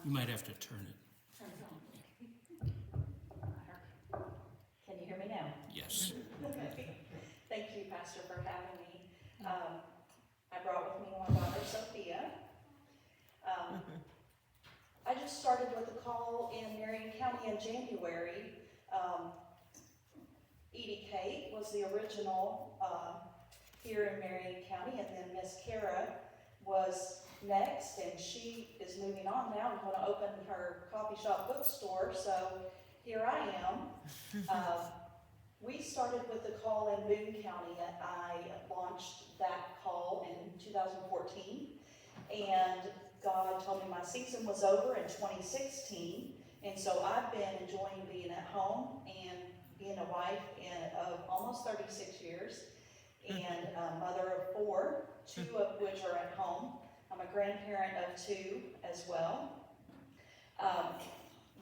You might have to turn it. Turn it on. Can you hear me now? Yes. Thank you, Pastor, for having me. I brought with me my daughter, Sophia. I just started with a call in Marion County in January. Edie Kate was the original here in Marion County, and then Miss Kara was next, and she is moving on now and going to open her coffee shop bookstore, so here I am. We started with the call in Boone County, and I launched that call in 2014, and God told me my season was over in 2016, and so I've been enjoying being at home and being a wife of almost 36 years, and a mother of 4, 2 of which are at home. I'm a grandparent of 2 as well.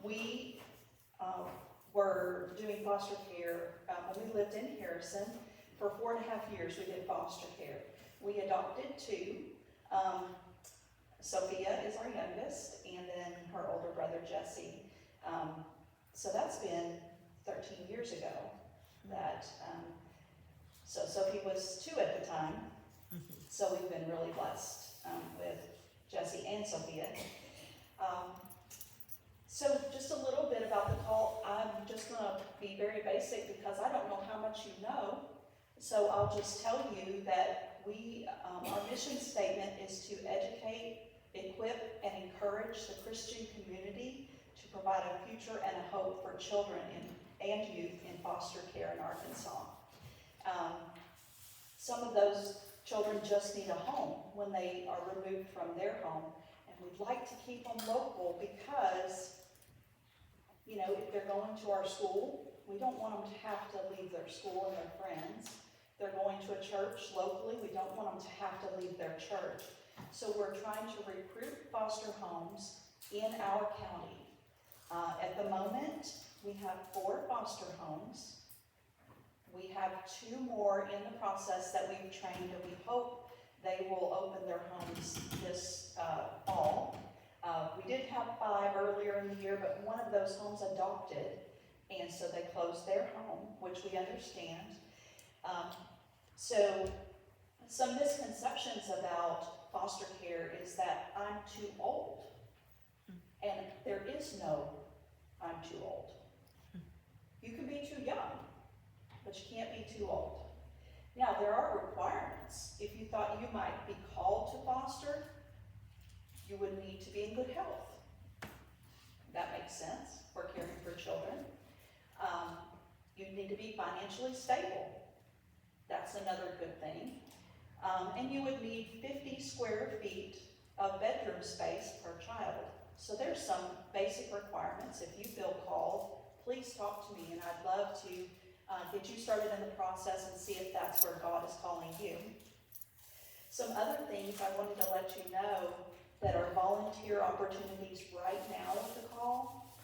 We were doing foster care when we lived in Harrison. For 4.5 years we did foster care. We adopted 2. Sophia is our youngest, and then her older brother Jesse. So that's been 13 years ago. So Sophie was 2 at the time. So we've been really blessed with Jesse and Sophia. So just a little bit about the call. I'm just going to be very basic because I don't know how much you know. So I'll just tell you that our mission statement is to educate, equip, and encourage the Christian community to provide a future and a hope for children and youth in foster care in Arkansas. Some of those children just need a home when they are removed from their home, and we'd like to keep them local because, you know, if they're going to our school, we don't want them to have to leave their school and their friends. If they're going to a church locally, we don't want them to have to leave their church. So we're trying to recruit foster homes in our county. At the moment, we have 4 foster homes. We have 2 more in the process that we've trained, and we hope they will open their homes this fall. We did have 5 earlier in the year, but one of those homes adopted, and so they closed their home, which we understand. So some misconceptions about foster care is that I'm too old, and there is no I'm too old. You can be too young, but you can't be too old. Now, there are requirements. If you thought you might be called to foster, you would need to be in good health. That makes sense for caring for children. You need to be financially stable. That's another good thing. And you would need 50 square feet of bedroom space per child. So there's some basic requirements. If you feel called, please talk to me, and I'd love to get you started in the process and see if that's where God is calling you. Some other things I wanted to let you know that are volunteer opportunities right now at the call,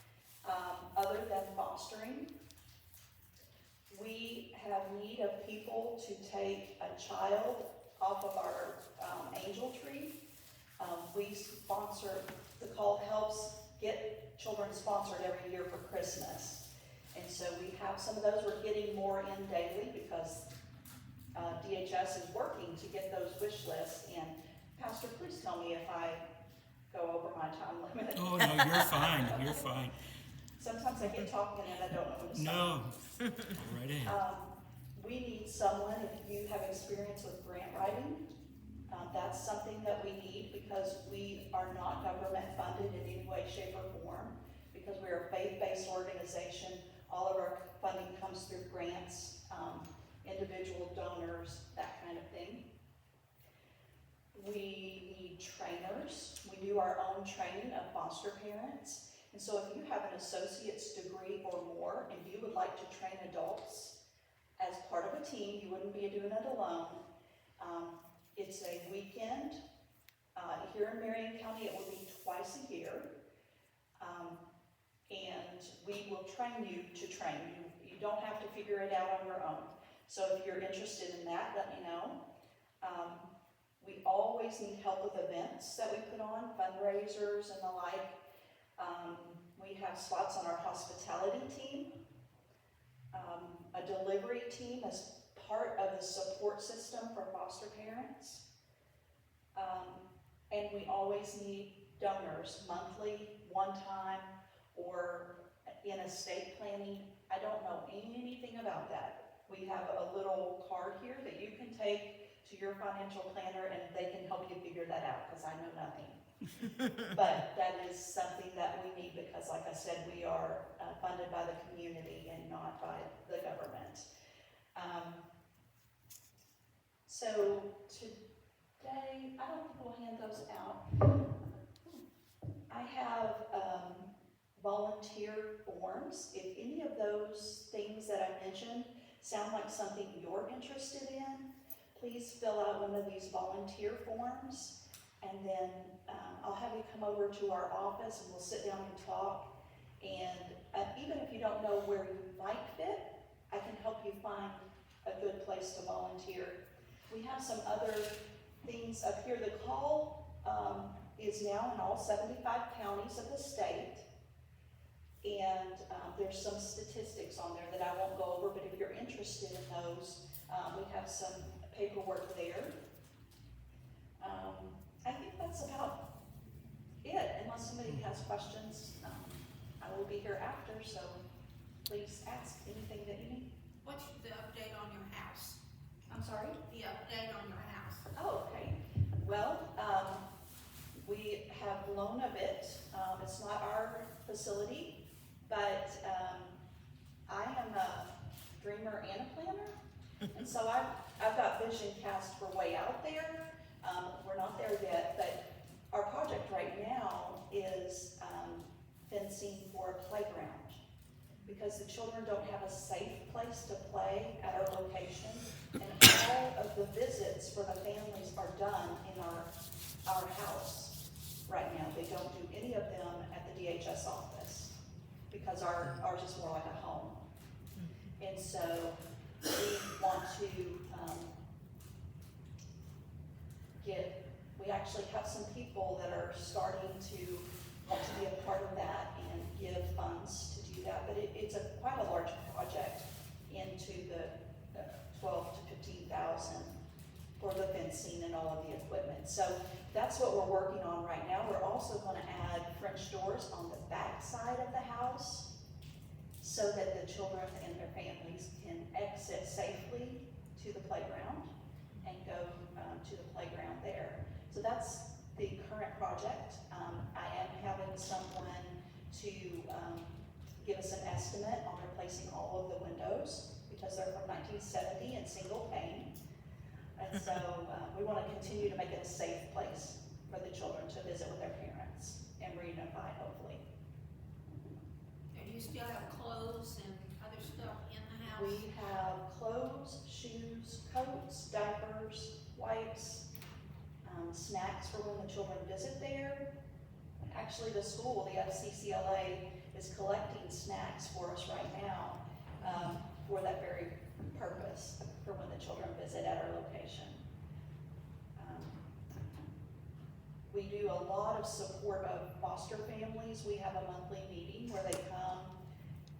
other than fostering. We have need of people to take a child off of our angel tree. We sponsor, the call helps get children sponsored every year for Christmas. And so we have some of those. We're getting more in daily because DHS is working to get those wish lists. And Pastor, please tell me if I go over my time limit. Oh, no, you're fine. You're fine. Sometimes I get talking and I don't know when to stop. No. Go right ahead. We need someone, if you have experience with grant writing, that's something that we need because we are not government funded in any way, shape, or form. Because we're a faith-based organization, all of our funding comes through grants, individual donors, that kind of thing. We need trainers. We do our own training of foster parents. And so if you have an associate's degree or more and you would like to train adults as part of a team, you wouldn't be doing it alone. It's a weekend. Here in Marion County, it will be twice a year. And we will train you to train. You don't have to figure it out on your own. So if you're interested in that, let me know. We always need help with events that we put on, fundraisers and the like. We have spots on our hospitality team, a delivery team as part of the support system for foster parents. And we always need donors, monthly, one time, or in estate planning. I don't know anything about that. We have a little card here that you can take to your financial planner and they can help you figure that out, because I know nothing. But that is something that we need because, like I said, we are funded by the community and not by the government. So today, I don't think we'll hand those out. I have volunteer forms. If any of those things that I mentioned sound like something you're interested in, please fill out one of these volunteer forms, and then I'll have you come over to our office and we'll sit down and talk. And even if you don't know where you might fit, I can help you find a good place to volunteer. We have some other things up here. The call is now in all 75 counties of the state. And there's some statistics on there that I won't go over, but if you're interested in those, we have some paperwork there. I think that's about it, unless somebody has questions. I will be here after, so please ask anything that you need. What's the update on your house? I'm sorry? The update on your house. Oh, okay. Well, we have loaned a bit. It's not our facility, but I am a dreamer and a planner. And so I've got vision cast for way out there. We're not there yet, but our project right now is fencing for a playground, because the children don't have a safe place to play at our location, and all of the visits for the families are done in our house right now. They don't do any of them at the DHS office, because ours is more like a home. And so we want to we actually have some people that are starting to want to be a part of that and give funds to do that, but it's quite a large project into the 12 to 15,000 for the fencing and all of the equipment. So that's what we're working on right now. We're also going to add French doors on the back side of the house so that the children and their families can exit safely to the playground and go to the playground there. So that's the current project. I am having someone to give us an estimate on replacing all of the windows, because they're from 1970 and single pane. And so we want to continue to make it a safe place for the children to visit with their parents and reunify, hopefully. And you still have clothes and other stuff in the house? We have clothes, shoes, coats, diapers, wipes, snacks for when the children visit there. Actually, the school, the FCCLA, is collecting snacks for us right now for that very purpose, for when the children visit at our location. We do a lot of support of foster families. We have a monthly meeting where they come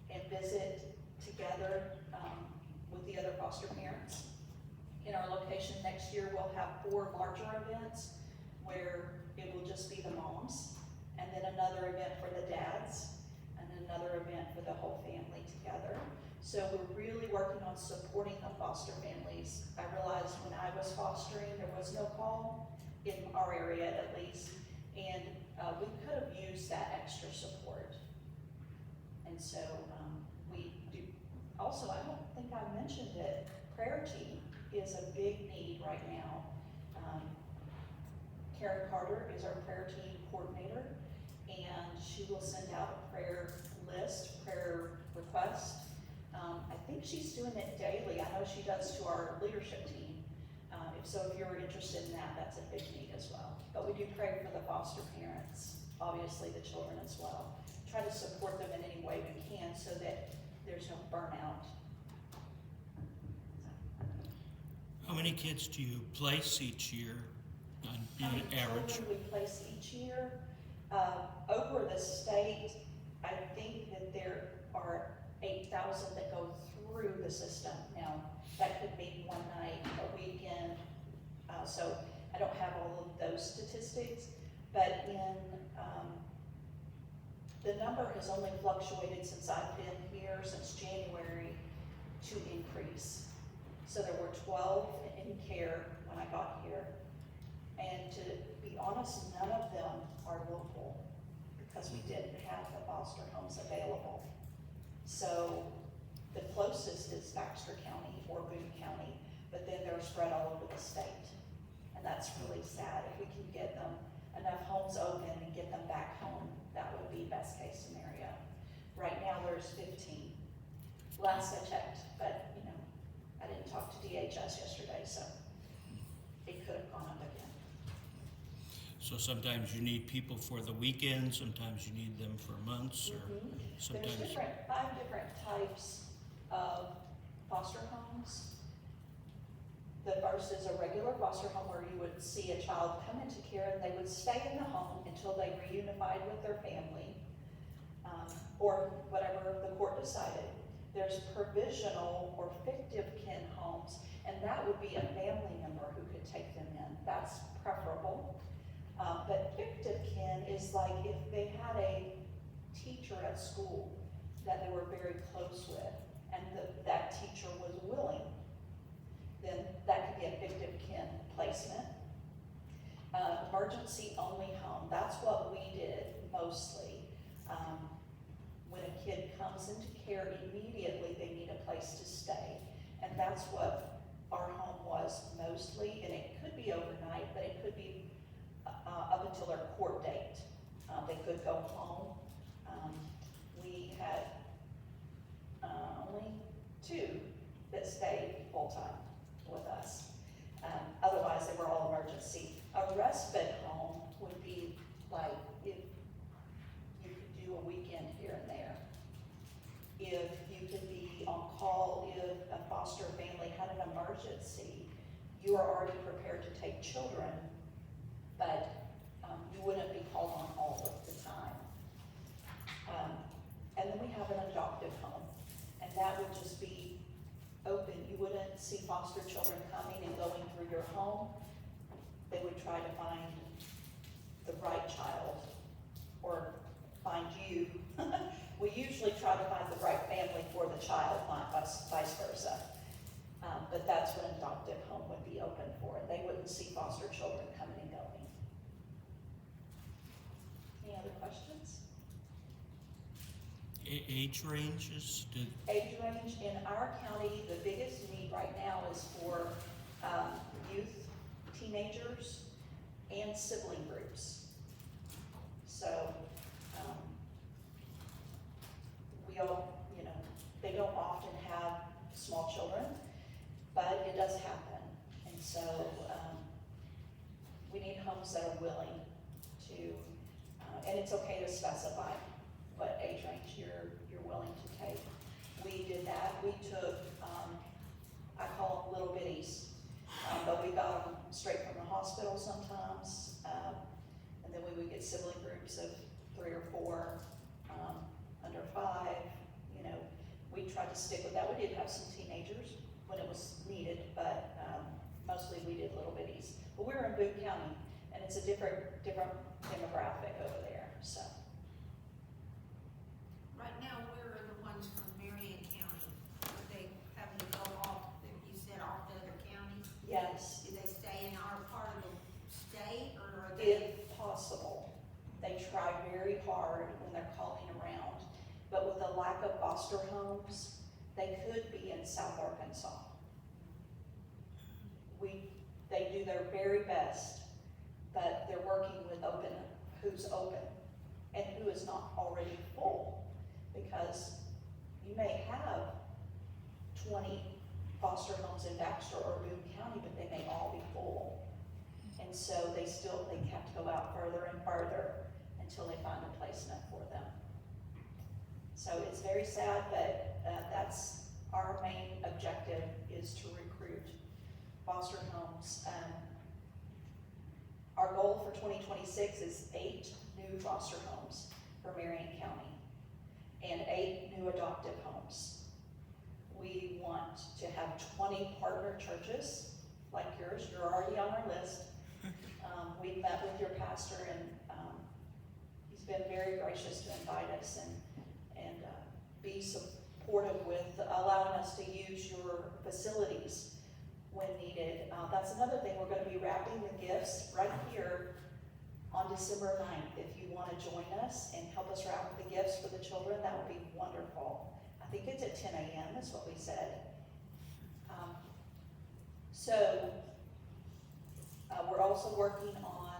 and visit together with the other foster parents. In our location next year, we'll have 4 larger events where it will just be the moms, and then another event for the dads, and another event for the whole family together. So we're really working on supporting the foster families. I realized when I was fostering, there was no call, in our area at least, and we could have used that extra support. And so we do. Also, I don't think I mentioned it, prayer team is a big need right now. Karen Carter is our prayer team coordinator, and she will send out a prayer list, prayer request. I think she's doing it daily. I know she does to our leadership team. If you're interested in that, that's a big need as well. But we do pray for the foster parents, obviously the children as well. Try to support them in any way we can so that there's no burnout. How many kids do you place each year on How many average? children we place each year? Over the state, I think that there are 8,000 that go through the system. Now, that could be one night, a weekend, so I don't have all of those statistics, but the number has only fluctuated since I've been here, since January, to increase. So there were 12 in care when I got here, and to be honest, none of them are local, because we didn't have the foster homes available. So the closest is Baxter County or Boone County, but then they're spread all over the state. And that's really sad. If we can get them enough homes open and get them back home, that would be best case scenario. Right now, there's 15. Last I checked, but you know, I didn't talk to DHS yesterday, so it could have gone up again. So sometimes you need people for the weekend, sometimes you need them for months, or sometimes. There's 5 different types of foster homes. The first is a regular foster home where you would see a child come into care and they would stay in the home until they reunified with their family, or whatever the court decided. There's provisional or fictive kin homes, and that would be a family member who could take them in. That's preferable. But fictive kin is like if they had a teacher at school that they were very close with, and that teacher was willing, then that could be a fictive kin placement. Emergency only home, that's what we did mostly. When a kid comes into care, immediately they need a place to stay. And that's what our home was mostly, and it could be overnight, but it could be up until their court date. They could go home. We had only 2 that stayed full-time with us. Otherwise, they were all emergency. A respite home would be like if you could do a weekend here and there. If you could be on call, if a foster family had an emergency, you are already prepared to take children, but you wouldn't be called on all of the time. And then we have an adoptive home, and that would just be open. You wouldn't see foster children coming and going through your home. They would try to find the right child or find you. We usually try to find the right family for the child, not vice versa. But that's what an adoptive home would be open for. They wouldn't see foster children coming and going. Any other questions? Age ranges, Age range in our county, the biggest need right now is for youth, teenagers, and sibling groups. So we all, you know, they don't often have small children, but it does happen. And so we need homes that are willing to, and it's okay to specify what age range you're willing to take. We did that. We took, I call them little bitties, but we got them straight from the hospital sometimes, and then we would get sibling groups of 3 or 4, under 5. You know, we tried to stick with that. We did have some teenagers when it was needed, but mostly we did little bitties. But we were in Boone County, and it's a different demographic over there, so. Right now, where are the ones from Marion County? Are they having to go off, you said off to other counties? Yes, Do they stay in our part of the state, or are they? if possible. They try very hard when they're calling around, but with the lack of foster homes, they could be in South Arkansas. They do their very best, but they're working with who's open and who is not already full, because you may have 20 foster homes in Baxter or Boone County, but they may all be full. And so they have to go out further and further until they find a placement for them. So it's very sad, but that's our main objective, is to recruit foster homes. Our goal for 2026 is 8 new foster homes for Marion County and 8 new adoptive homes. We want to have 20 partner churches like yours. You're already on our list. We've met with your pastor, and he's been very gracious to invite us and be supportive with allowing us to use your facilities when needed. That's another thing, we're gonna be wrapping the gifts right here on December 9th. If you wanna join us and help us wrap the gifts for the children, that would be wonderful. I think it's at 10 a.m. is what we said. We're also working on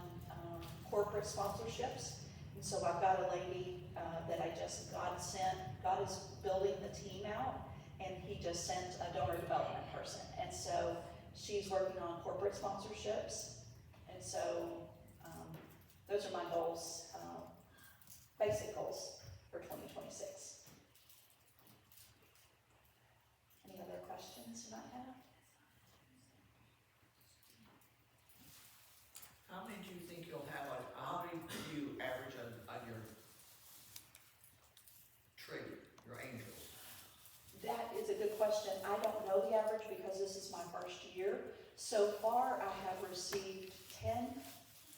corporate sponsorships. And so I've got a lady that God is building the team out, and he just sent a donor development person. And so she's working on corporate sponsorships. And so those are my goals, basic goals for 2026. Any other questions you might have? How many do you think you'll have how many do you average on your tree, your angels? That is a good question. I don't know the average because this is my first year. So far, I have received 10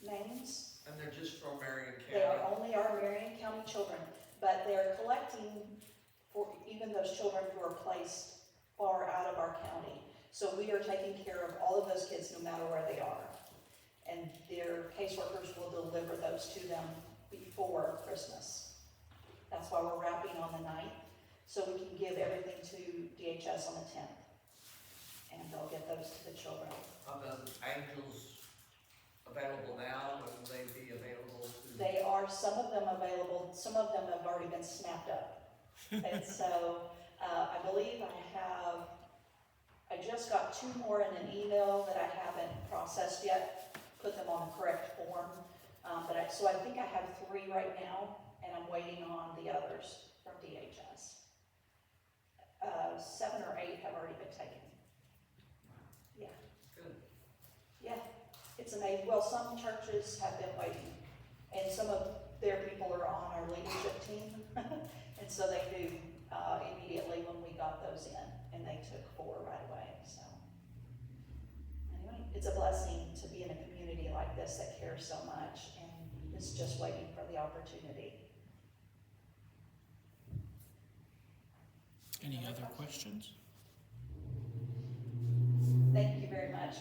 names. And they're just from Marion They are County? only our Marion County children, but they're collecting for even those children who are placed far out of our county. So we are taking care of all of those kids no matter where they are. And their caseworkers will deliver those to them before Christmas. That's why we're wrapping on the 9th, so we can give everything to DHS on the 10th. And they'll get those to the children. Are the angels available now? Will they be available to? They are, some of them available, some of them have already been snapped up. And so, I believe I just got 2 more in an email that I haven't processed yet, put them on the correct form. So I think I have 3 right now, and I'm waiting on the others from DHS. 7 or 8 have already been taken. Yeah. Good. Yeah, it's amazing. Well, some churches have been waiting, and some of their people are on our leadership team. And so they knew immediately when we got those in, and they took 4 right away, so. Anyway, it's a blessing to be in a community like this that cares so much, and is just waiting for the opportunity. Any other questions? Thank you very much for